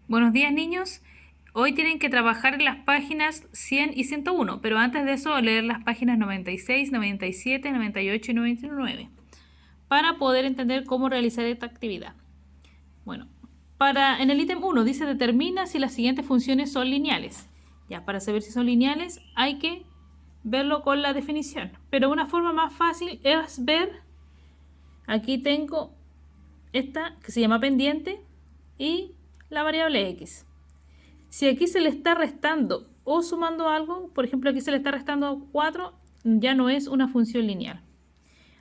Buenos días, niños. Hoy tienen que trabajar en las páginas 100 y 101, pero antes de eso leer las páginas 96, 97, 98 y 99 para poder entender cómo realizar esta actividad. Bueno, en el ítem 1 dice determina si las siguientes funciones son lineales. Ya, para saber si son lineales hay que verlo con la definición, pero una forma más fácil es ver, aquí tengo esta que se llama pendiente y la variable x. Si aquí se le está restando o sumando algo, por ejemplo aquí se le está restando 4, ya no es una función lineal.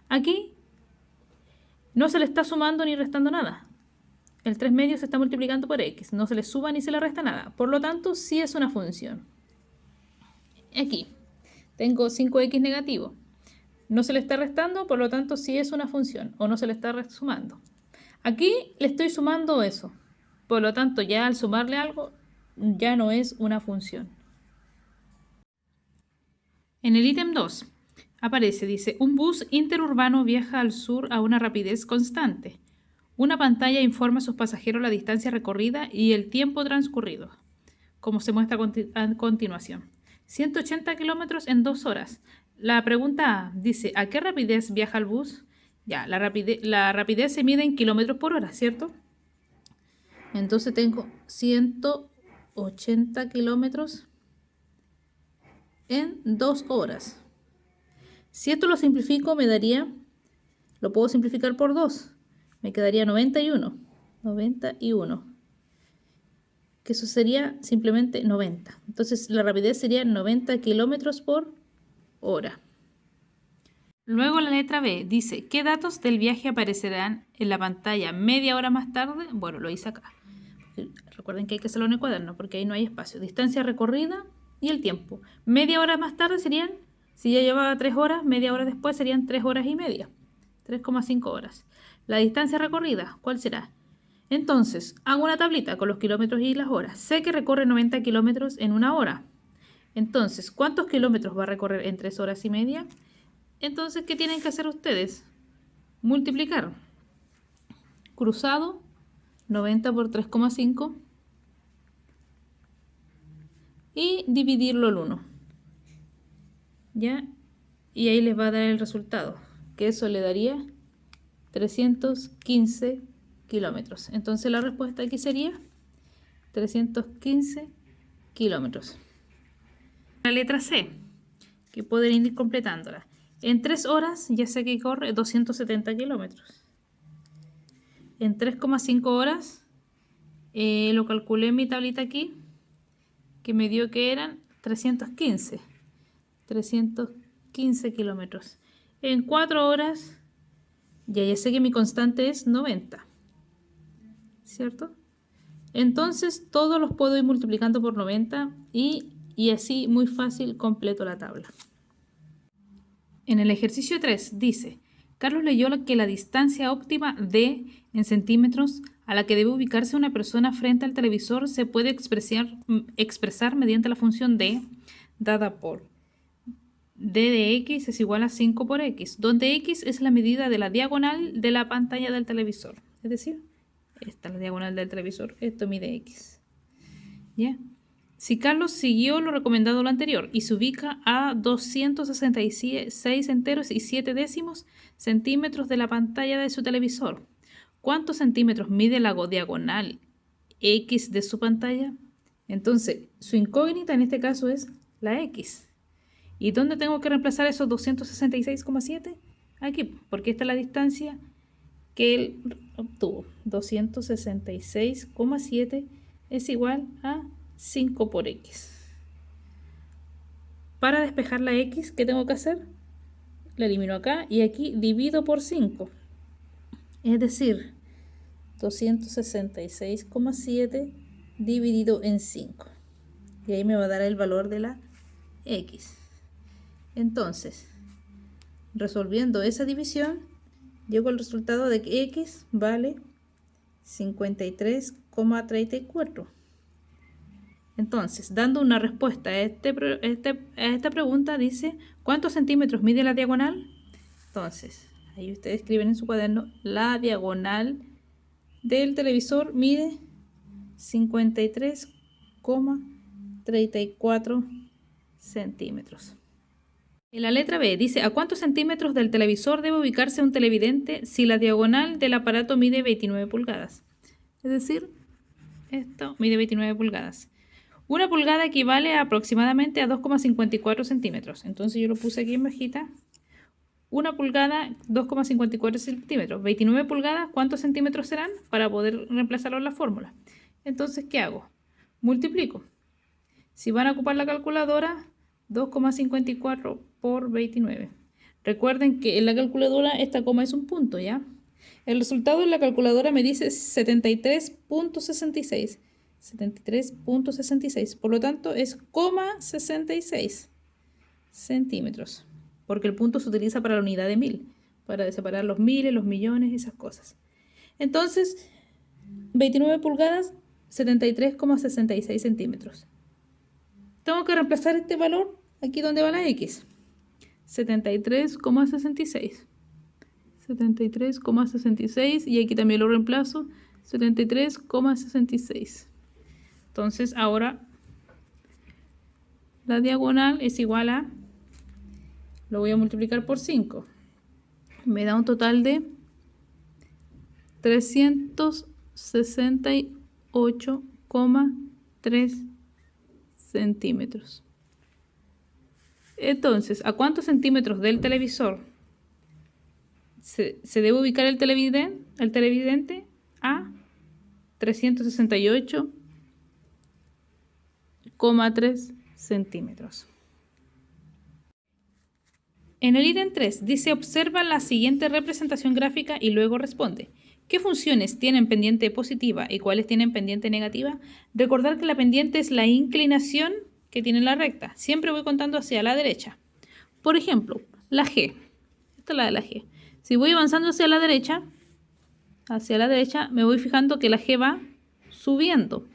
Aquí no se le está sumando ni restando nada. El 3 medios se está multiplicando por x, no se le suma ni se le resta nada. Por lo tanto, sí es una función. Aquí tengo 5x negativo. No se le está restando, por lo tanto sí es una función, o no se le está sumando. Aquí le estoy sumando eso. Por lo tanto, ya al sumarle algo, ya no es una función. En el ítem 2 aparece, dice, un bus interurbano viaja al sur a una rapidez constante. Una pantalla informa a sus pasajeros la distancia recorrida y el tiempo transcurrido, como se muestra a continuación. 180 kilómetros en 2 horas. La pregunta A dice, ¿a qué rapidez viaja el bus? Ya, la rapidez se mide en kilómetros por hora, ¿cierto? Entonces tengo 180 kilómetros en 2 horas. Si esto lo simplifico, lo puedo simplificar por 2. Me quedaría 91. 91. Que eso sería simplemente 90. Entonces la rapidez sería 90 kilómetros por hora. Luego la letra B dice, ¿qué datos del viaje aparecerán en la pantalla media hora más tarde? Bueno, lo hice acá. Recuerden que hay que hacerlo en el cuaderno porque ahí no hay espacio. Distancia recorrida y el tiempo. Media hora más tarde serían, si ya llevaba 3 horas, media hora después serían 3 horas y media. 3,5 horas. La distancia recorrida, ¿cuál será? Entonces, hago una tablita con los kilómetros y las horas. Sé que recorre 90 kilómetros en una hora. Entonces, ¿cuántos kilómetros va a recorrer en 3 horas y media? Entonces, ¿qué tienen que hacer ustedes? Multiplicar. Cruzado, 90 por 3,5 y dividirlo el 1. ¿Ya? Y ahí les va a dar el resultado, que eso le daría 315 kilómetros. Entonces la respuesta aquí sería 315 kilómetros. La letra C, que pueden ir completándola. En 3 horas ya sé que corre 270 kilómetros. En 3,5 horas lo calculé en mi tablita aquí, que me dio que eran 315 kilómetros. En 4 horas ya sé que mi constante es 90, ¿cierto? Entonces todos los puedo ir multiplicando por 90 y así muy fácil completo la tabla. En el ejercicio 3 dice, Carlos leyó que la distancia óptima d en centímetros a la que debe ubicarse una persona frente al televisor se puede expresar mediante la función d dada por d de x es igual a 5 por x, donde x es la medida de la diagonal de la pantalla del televisor. Es decir, esta es la diagonal del televisor, esto mide x. ¿Ya? Si Carlos siguió lo recomendado lo anterior y se ubica a 266 enteros y 7 décimos centímetros de la pantalla de su televisor, ¿cuántos centímetros mide la diagonal x de su pantalla? Entonces, su incógnita en este caso es la x. ¿Y dónde tengo que reemplazar esos 266,7? Aquí, porque esta es la distancia que él obtuvo. 266,7 es igual a 5 por x. Para despejar la x, ¿qué tengo que hacer? La elimino acá y aquí divido por 5. Es decir, 266,7 dividido en 5. Y ahí me va a dar el valor de la x. Entonces, resolviendo esa división, llego al resultado de que x vale 53,34. Entonces, dando una respuesta a esta pregunta, dice, ¿cuántos centímetros mide la diagonal? Entonces, ahí ustedes escriben en su cuaderno, la diagonal del televisor mide 53,34 centímetros. En la letra B dice, ¿a cuántos centímetros del televisor debe ubicarse un televidente si la diagonal del aparato mide 29 pulgadas? Es decir, esto mide 29 pulgadas. Una pulgada equivale aproximadamente a 2,54 centímetros. Entonces yo lo puse aquí en bajita. Una pulgada, 2,54 centímetros. 29 pulgadas, ¿cuántos centímetros serán? Para poder reemplazarlo en la fórmula. Entonces, ¿qué hago? Multiplico. Si van a ocupar la calculadora, 2,54 por 29. Recuerden que en la calculadora esta coma es un punto, ¿ya? El resultado en la calculadora me dice 73,66. 73,66. Por lo tanto, es 66 centímetros. Porque el punto se utiliza para la unidad de mil. Para separar los miles, los millones, esas cosas. Entonces, 29 pulgadas, 73,66 centímetros. Tengo que reemplazar este valor aquí donde va la X. 73,66. 73,66 y aquí también lo reemplazo. 73,66. Entonces ahora la diagonal es igual a, lo voy a multiplicar por 5. Me da un total de 368,3 centímetros. Entonces, ¿a cuántos centímetros del televisor se debe ubicar el televidente? A 368,3 centímetros. En el ítem 3 dice, observa la siguiente representación gráfica y luego responde. ¿Qué funciones tienen pendiente positiva y cuáles tienen pendiente negativa? Recordar que la pendiente es la inclinación que tiene la recta. Siempre voy contando hacia la derecha. Por ejemplo, la G. Esta es la de la G. Si voy avanzando hacia la derecha, me voy fijando que la G va subiendo.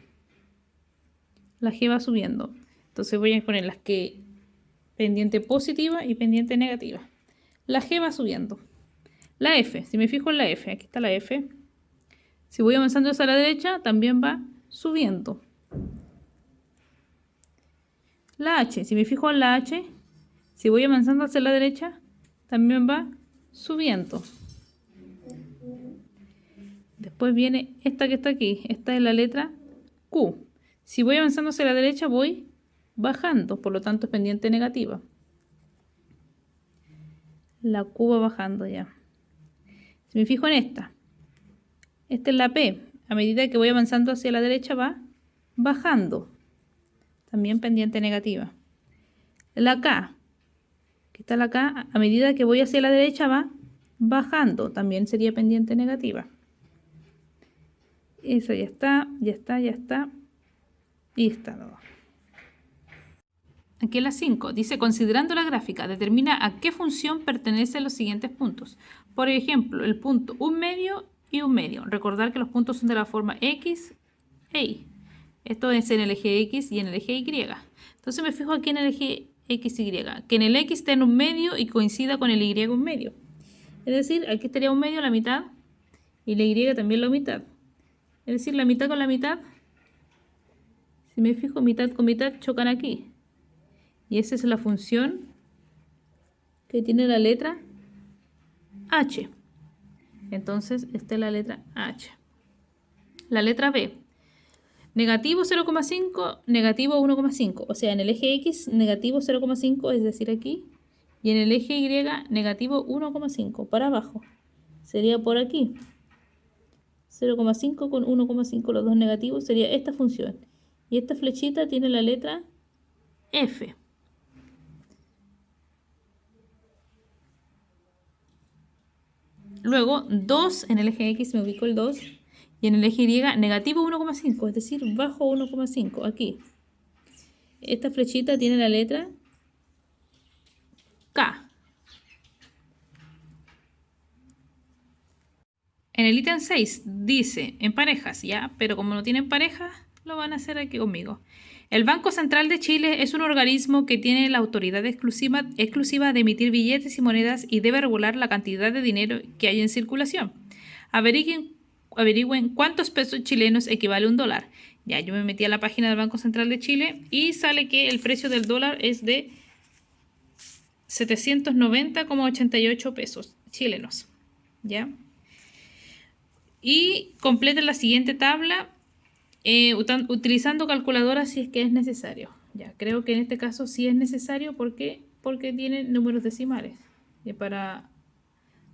La G va subiendo. Entonces voy a poner las que pendiente positiva y pendiente negativa. La G va subiendo. La F, si me fijo en la F, aquí está la F. Si voy avanzando hacia la derecha, también va subiendo. La H, si me fijo en la H, si voy avanzando hacia la derecha, también va subiendo. Después viene esta que está aquí. Esta es la letra Q. Si voy avanzando hacia la derecha, voy bajando, por lo tanto es pendiente negativa. La Q va bajando ya. Si me fijo en esta es la P. A medida que voy avanzando hacia la derecha va bajando. También pendiente negativa. La K, que está la K, a medida que voy hacia la derecha va bajando. También sería pendiente negativa. Eso ya está, ya está, ya está. Y está todo. Aquí en la 5 dice, considerando la gráfica, determina a qué función pertenecen los siguientes puntos. Por ejemplo, el punto 1/2 y 1/2. Recordar que los puntos son de la forma X e Y. Esto es en el eje X y en el eje Y. Entonces me fijo aquí en el eje X y Y. Que en el X esté en 1/2 y coincida con el Y 1/2. Es decir, aquí estaría 1/2 la mitad y la Y también la mitad. Es decir, la mitad con la mitad. Si me fijo, mitad con mitad chocan aquí. Y esa es la función que tiene la letra H. Entonces, esta es la letra H. La letra B. Negativo 0,5, negativo 1,5. O sea, en el eje X, negativo 0,5, es decir, aquí. Y en el eje Y, negativo 1,5, para abajo. Sería por aquí. 0,5 con 1,5, los dos negativos, sería esta función. Y esta flechita tiene la letra F. Luego, 2 en el eje X, me ubico el 2. Y en el eje Y, negativo 1,5, es decir, bajo 1,5, aquí. Esta flechita tiene la letra K. En el ítem 6 dice, en parejas, ya, pero como no tienen pareja, lo van a hacer aquí conmigo. El Banco Central de Chile es un organismo que tiene la autoridad exclusiva de emitir billetes y monedas y debe regular la cantidad de dinero que hay en circulación. Averigüen cuántos pesos chilenos equivale un dólar. Ya, yo me metí a la página del Banco Central de Chile y sale que el precio del dólar es de 790,88 pesos chilenos. ¿Ya? Y completen la siguiente tabla utilizando calculadora si es que es necesario. Ya, creo que en este caso sí es necesario porque tiene números decimales. Y para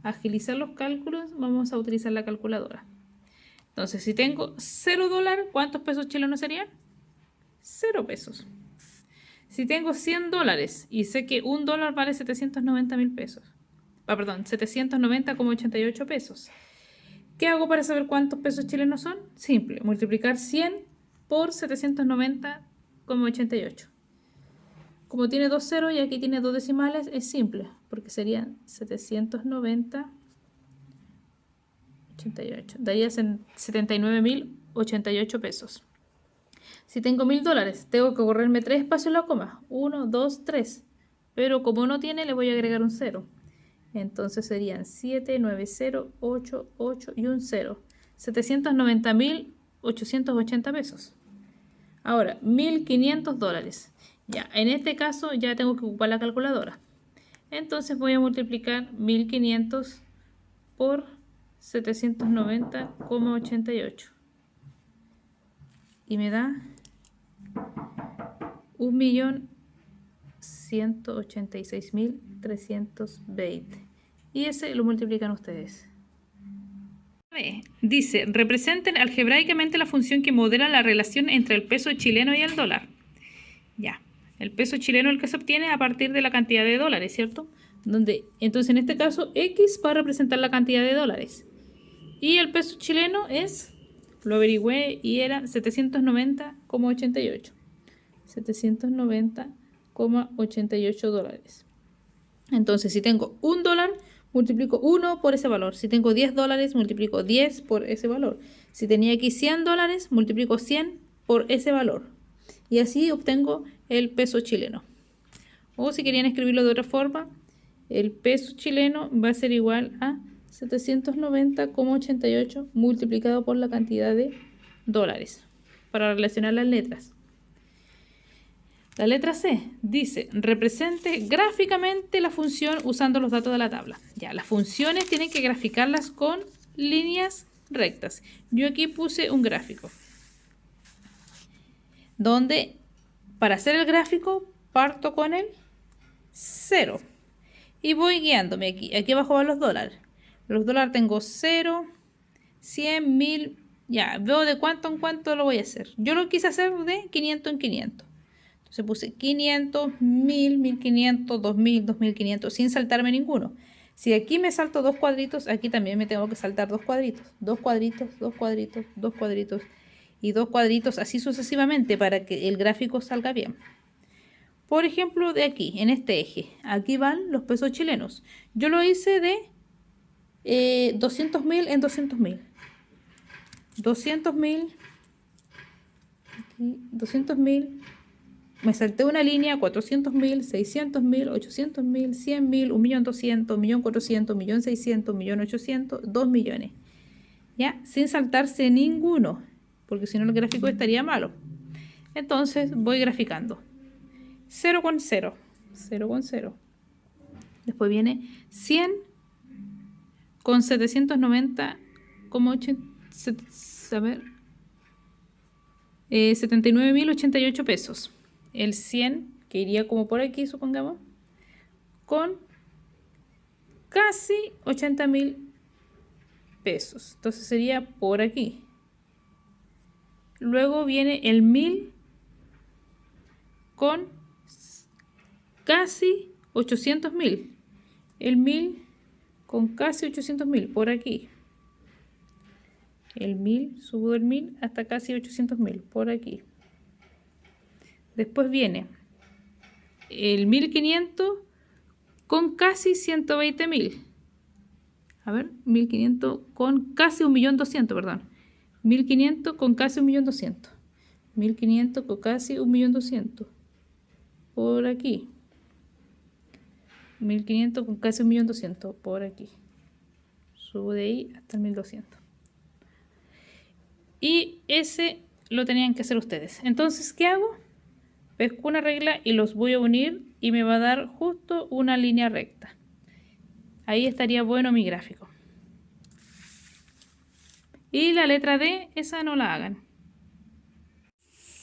agilizar los cálculos vamos a utilizar la calculadora. Entonces, si tengo 0 dólares, ¿cuántos pesos chilenos serían? 0 pesos. Si tengo 100 dólares y sé que un dólar vale 790.000 pesos. Perdón, 790,88 pesos. ¿Qué hago para saber cuántos pesos chilenos son? Simple, multiplicar 100 por 790,88. Como tiene dos ceros y aquí tiene dos decimales, es simple, porque serían 790,88. Daría 79.088 pesos. Si tengo 1.000 dólares, tengo que correrme 3 espacios en la coma. 1, 2, 3. Pero como no tiene, le voy a agregar un 0. Entonces serían 7, 9, 0, 8, 8 y un 0. 790.880 pesos. Ahora, 1.500 dólares. Ya, en este caso ya tengo que ocupar la calculadora. Entonces voy a multiplicar 1.500 por 790,88. Y me da 1.186.320. Y ese lo multiplican ustedes. Dice, representen algebraicamente la función que modela la relación entre el peso chileno y el dólar. Ya, el peso chileno es el que se obtiene a partir de la cantidad de dólares, ¿cierto? Entonces, en este caso, X va a representar la cantidad de dólares. Y el peso chileno lo averigüé y era 790,88. 790,88 dólares. Entonces, si tengo un dólar, multiplico 1 por ese valor. Si tengo 10 dólares, multiplico 10 por ese valor. Si tenía aquí 100 dólares, multiplico 100 por ese valor. Y así obtengo el peso chileno. O si querían escribirlo de otra forma, el peso chileno va a ser igual a 790,88 multiplicado por la cantidad de dólares. Para relacionar las letras. La letra C dice, represente gráficamente la función usando los datos de la tabla. Ya, las funciones tienen que graficarlas con líneas rectas. Yo aquí puse un gráfico. Donde, para hacer el gráfico, parto con el 0. Y voy guiándome aquí. Aquí abajo van los dólares. Los dólares tengo 0, 100, 1000. Ya, veo de cuánto en cuánto lo voy a hacer. Yo lo quise hacer de 500 en 500. Entonces puse 500, 1000, 1500, 2000, 2500, sin saltarme ninguno. Si aquí me salto dos cuadritos, aquí también me tengo que saltar dos cuadritos. Dos cuadritos, dos cuadritos, dos cuadritos y dos cuadritos, así sucesivamente para que el gráfico salga bien. Por ejemplo, de aquí, en este eje, aquí van los pesos chilenos. Yo lo hice de 200.000 en 200.000. 200.000, 200.000. Me salté una línea, 400.000, 600.000, 800.000, 100.000, 1.200.000, 1.400.000, 1.600.000, 1.800.000, 2 millones. ¿Ya? Sin saltarse ninguno, porque si no el gráfico estaría malo. Entonces voy graficando. 0 con 0, 0 con 0. Después viene 100 con 79.088 pesos. El 100, que iría como por aquí, supongamos, con casi 80.000 pesos. Entonces sería por aquí. Luego viene el 1000 con casi 800.000. El 1000 con casi 800.000 por aquí. El 1000, subo del 1000 hasta casi 800.000 por aquí. Después viene el 1500 con casi 120.000. A ver, 1500 con casi 1.200.000, perdón. 1500 con casi 1.200.000. 1500 con casi 1.200.000. Por aquí. 1500 con casi 1.200.000 por aquí. Subo de ahí hasta el 1200. Y ese lo tenían que hacer ustedes. Entonces, ¿qué hago? Pesco una regla y los voy a unir y me va a dar justo una línea recta. Ahí estaría bueno mi gráfico. Y la letra D, esa no la hagan.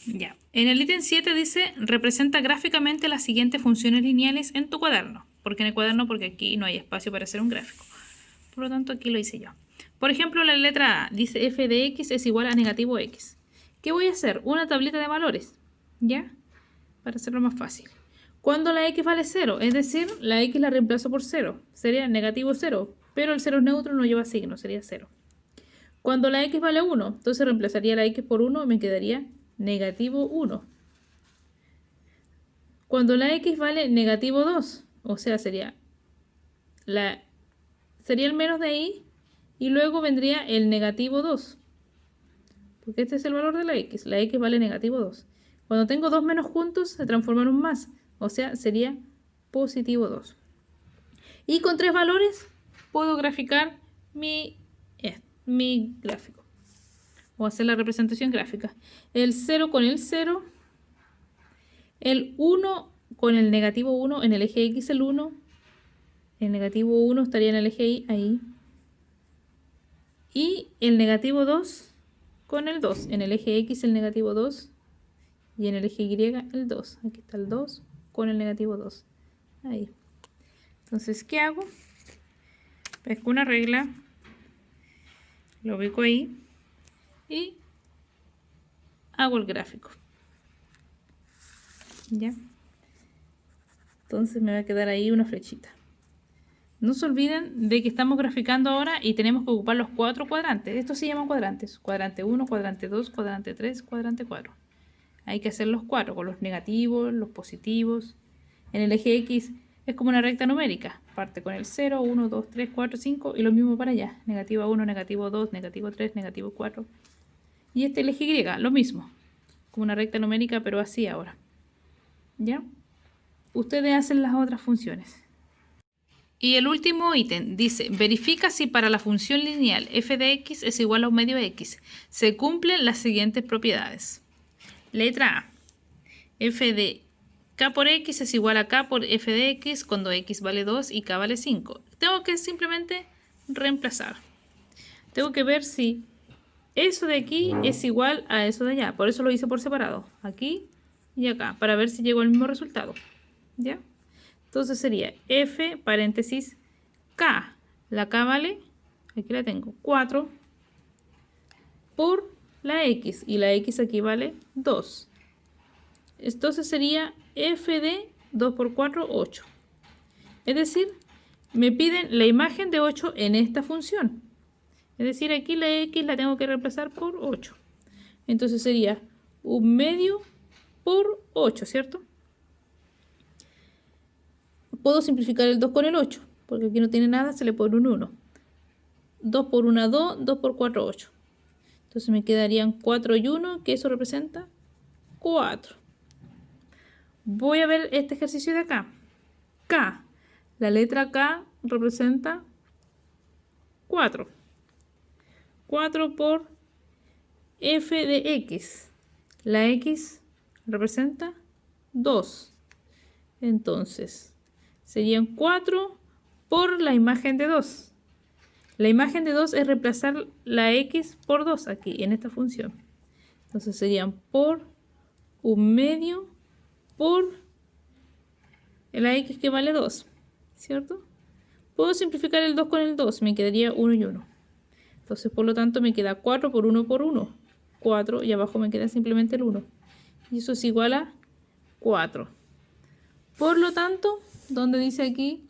Ya. En el ítem 7 dice, representa gráficamente las siguientes funciones lineales en tu cuaderno. ¿Por qué en el cuaderno? Porque aquí no hay espacio para hacer un gráfico. Por lo tanto, aquí lo hice yo. Por ejemplo, la letra A dice f de x es igual a negativo x. ¿Qué voy a hacer? Una tablita de valores, ¿ya? Para hacerlo más fácil. Cuando la x vale 0, es decir, la x la reemplazo por 0, sería negativo 0, pero el 0 es neutro, no lleva signo, sería 0. Cuando la x vale 1, entonces reemplazaría la x por 1 y me quedaría negativo 1. Cuando la x vale negativo 2, o sea, sería el menos de ahí y luego vendría el negativo 2. Porque este es el valor de la x. La x vale negativo 2. Cuando tengo dos menos juntos se transforma en un más. O sea, sería positivo 2. Y con tres valores puedo graficar mi gráfico. O hacer la representación gráfica. El 0 con el 0. El 1 con el negativo 1 en el eje X, el 1. El negativo 1 estaría en el eje Y, ahí. Y el negativo 2 con el 2. En el eje X el negativo 2. Y en el eje Y el 2. Aquí está el 2 con el negativo 2. Ahí. Entonces, ¿qué hago? Pesco una regla. Lo ubico ahí. Y hago el gráfico. ¿Ya? Entonces me va a quedar ahí una flechita. No se olviden de que estamos graficando ahora y tenemos que ocupar los 4 cuadrantes. Estos se llaman cuadrantes. Cuadrante 1, cuadrante 2, cuadrante 3, cuadrante 4. Hay que hacer los 4 con los negativos, los positivos. En el eje X es como una recta numérica. Parte con el 0, 1, 2, 3, 4, 5 y lo mismo para allá. Negativo 1, negativo 2, negativo 3, negativo 4. Y este el eje Y, lo mismo. Como una recta numérica, pero así ahora. ¿Ya? Ustedes hacen las otras funciones. Y el último ítem dice, verifica si para la función lineal f de x es igual a un medio x. Se cumplen las siguientes propiedades. Letra A. F de k por x es igual a k por f de x cuando x vale 2 y k vale 5. Tengo que simplemente reemplazar. Tengo que ver si eso de aquí es igual a eso de allá. Por eso lo hice por separado. Aquí y acá. Para ver si llego al mismo resultado. ¿Ya? Entonces sería f paréntesis k. La k vale, aquí la tengo, 4 por la x. Y la x aquí vale 2. Entonces sería f de 2 por 4, 8. Es decir, me piden la imagen de 8 en esta función. Es decir, aquí la x la tengo que reemplazar por 8. Entonces sería un medio por 8, ¿cierto? Puedo simplificar el 2 con el 8, porque aquí no tiene nada, se le pone un 1. 2 por 1, 2, 2 por 4, 8. Entonces me quedarían 4 y 1, que eso representa 4. Voy a ver este ejercicio de acá. K. La letra K representa 4. 4 por f de x. La x representa 2. Entonces, serían 4 por la imagen de 2. La imagen de 2 es reemplazar la x por 2 aquí, en esta función. Entonces serían por un medio por la x que vale 2, ¿cierto? Puedo simplificar el 2 con el 2, me quedaría 1 y 1. Entonces, por lo tanto, me queda 4 por 1 por 1. 4 y abajo me queda simplemente el 1. Y eso es igual a 4. Por lo tanto, ¿dónde dice aquí?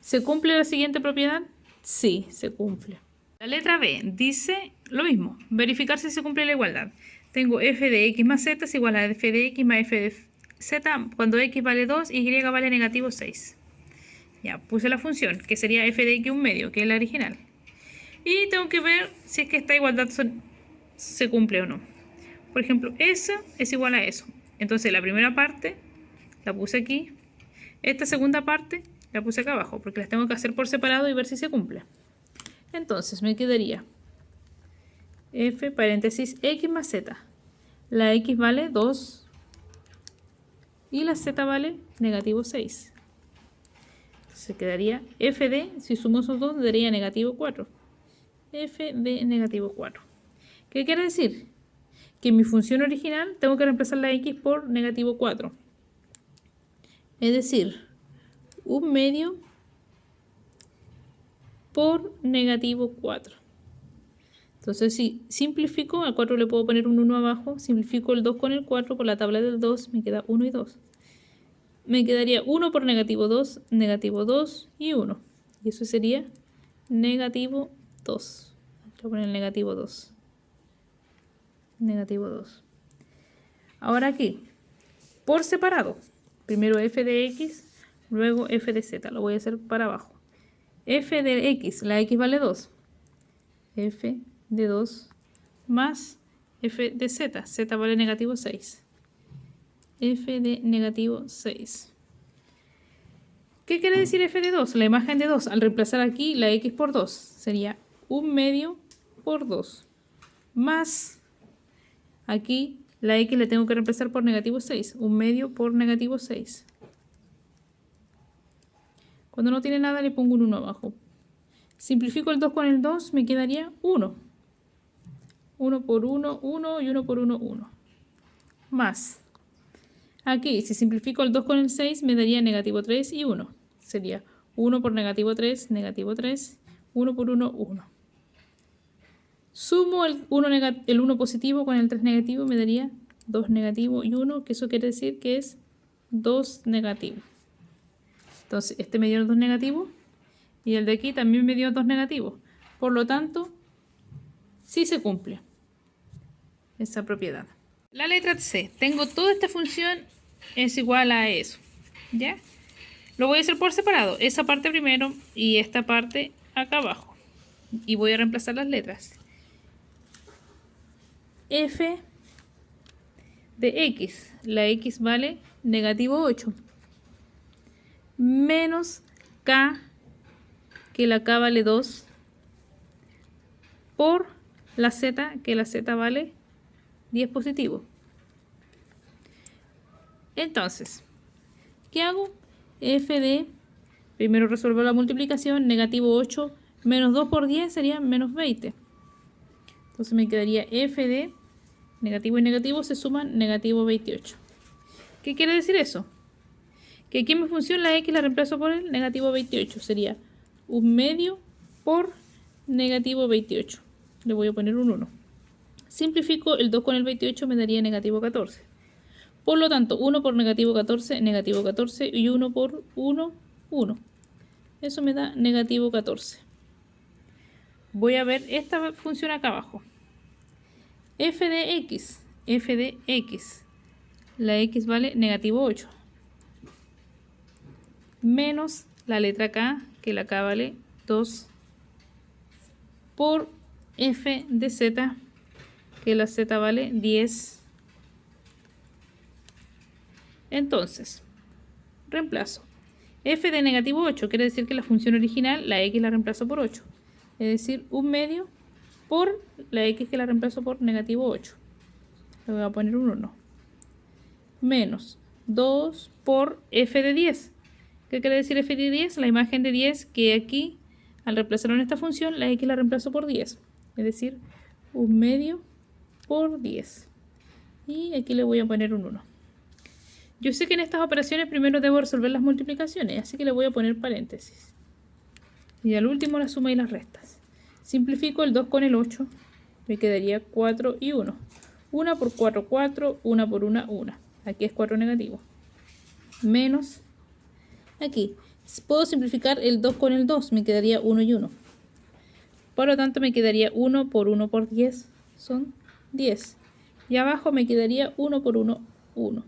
¿Se cumple la siguiente propiedad? Sí, se cumple. La letra B dice lo mismo. Verificar si se cumple la igualdad. Tengo f de x más z es igual a f de x más f de z cuando x vale 2 y y vale negativo 6. Ya, puse la función, que sería f de x un medio, que es la original. Y tengo que ver si es que esta igualdad se cumple o no. Por ejemplo, eso es igual a eso. Entonces la primera parte la puse aquí. Esta segunda parte la puse acá abajo, porque las tengo que hacer por separado y ver si se cumple. Entonces me quedaría f paréntesis x más z. la x vale 2 y la z vale negativo 6. Entonces quedaría f de, si sumo esos dos, daría negativo 4. F de negativo 4. ¿Qué quiere decir? Que en mi función original tengo que reemplazar la x por negativo 4. Es decir, 1/2 por negativo 4. Entonces, si simplifico, al 4 le puedo poner un 1 abajo, simplifico el 2 con el 4 por la tabla del 2, me queda 1 y 2. Me quedaría 1 por negativo 2 y 1. Y eso sería negativo 2. Voy a poner el negativo 2. Negativo 2. Ahora aquí, por separado. Primero f de x, luego f de z. Lo voy a hacer para abajo. F de x, la x vale 2. F de 2 más f de z. Z vale negativo 6. F de negativo 6. ¿Qué quiere decir f de 2? La imagen de 2. Al reemplazar aquí la x por 2 sería 1/2 por 2. Más aquí la x le tengo que reemplazar por negativo 6. 1/2 por negativo 6. Cuando no tiene nada le pongo un 1 abajo. Simplifico el 2 con el 2, me quedaría 1. 1 por 1, 1 y 1 por 1, 1. Más. Aquí, si simplifico el 2 con el 6, me daría negativo 3 y 1. Sería 1 por negativo 3, 1 por 1, 1. Sumo el 1 positivo con el 3 negativo, me daría 2 negativo y 1, que eso quiere decir que es 2 negativo. Entonces, este me dio 2 negativos y el de aquí también me dio 2 negativos. Por lo tanto, sí se cumple esa propiedad. La letra C. Tengo toda esta función es igual a eso. ¿Ya? Lo voy a hacer por separado. Esa parte primero y esta parte acá abajo. Y voy a reemplazar las letras. F de x. La x vale negativo 8. Menos k, que la k vale 2. Por la z, que la z vale 10 positivo. Entonces, ¿qué hago? F de, primero resuelvo la multiplicación, negativo 8 menos 2 por 10 sería menos 20. Entonces me quedaría f de, negativo y negativo se suman, negativo 28. ¿Qué quiere decir eso? Que aquí en mi función la x la reemplazo por el negativo 28. Sería 1/2 por negativo 28. Le voy a poner un 1. Simplifico el 2 con el 28, me daría negativo 14. Por lo tanto, 1 por negativo 14 y 1 por 1, 1. Eso me da negativo 14. Voy a ver esta función acá abajo. F de x. La x vale negativo 8. Menos la letra k, que la k vale 2. Por f de z, que la z vale 10. Entonces, reemplazo. F de negativo 8 quiere decir que la función original, la x la reemplazo por 8. Es decir, 1/2 por la x que la reemplazo por negativo 8. Le voy a poner un 1. Menos 2 por f de 10. ¿Qué quiere decir f de 10? La imagen de 10 que aquí, al reemplazarlo en esta función, la x la reemplazo por 10. Es decir, 1/2 por 10. Y aquí le voy a poner un 1. Yo sé que en estas operaciones primero debo resolver las multiplicaciones, así que le voy a poner paréntesis. Y al último la suma y las restas. Simplifico el 2 con el 8, me quedaría 4 y 1. 1 por 4, 4, 1 por 1, 1. Aquí es 4 negativo. Menos, aquí, puedo simplificar el 2 con el 2, me quedaría 1 y 1. Por lo tanto me quedaría 1 por 10, son 10. Y abajo me quedaría 1 por 1, 1.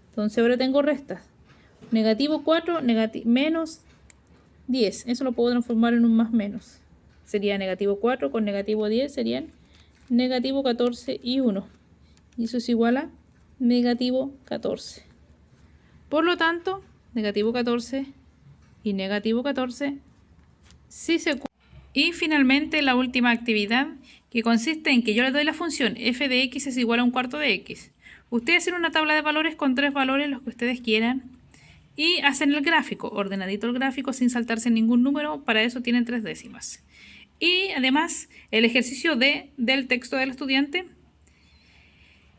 Entonces ahora tengo restas. Negativo 4, menos 10. Eso lo puedo transformar en un más menos. Sería negativo 4 con negativo 10 serían negativo 14 y 1. Y eso es igual a negativo 14. Por lo tanto, negativo 14 y negativo 14 sí se cumplen. Y finalmente la última actividad, que consiste en que yo le doy la función f de x es igual a un cuarto de x. Ustedes hacen una tabla de valores con 3 valores, los que ustedes quieran, y hacen el gráfico, ordenadito el gráfico sin saltarse ningún número, para eso tienen 3 décimas. Y además el ejercicio del texto del estudiante,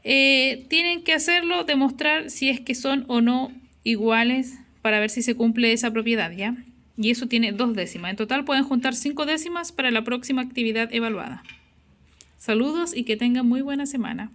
tienen que hacerlo, demostrar si es que son o no iguales para ver si se cumple esa propiedad, ¿ya? Y eso tiene 2 décimas. En total pueden juntar 5 décimas para la próxima actividad evaluada. Saludos y que tengan muy buena semana.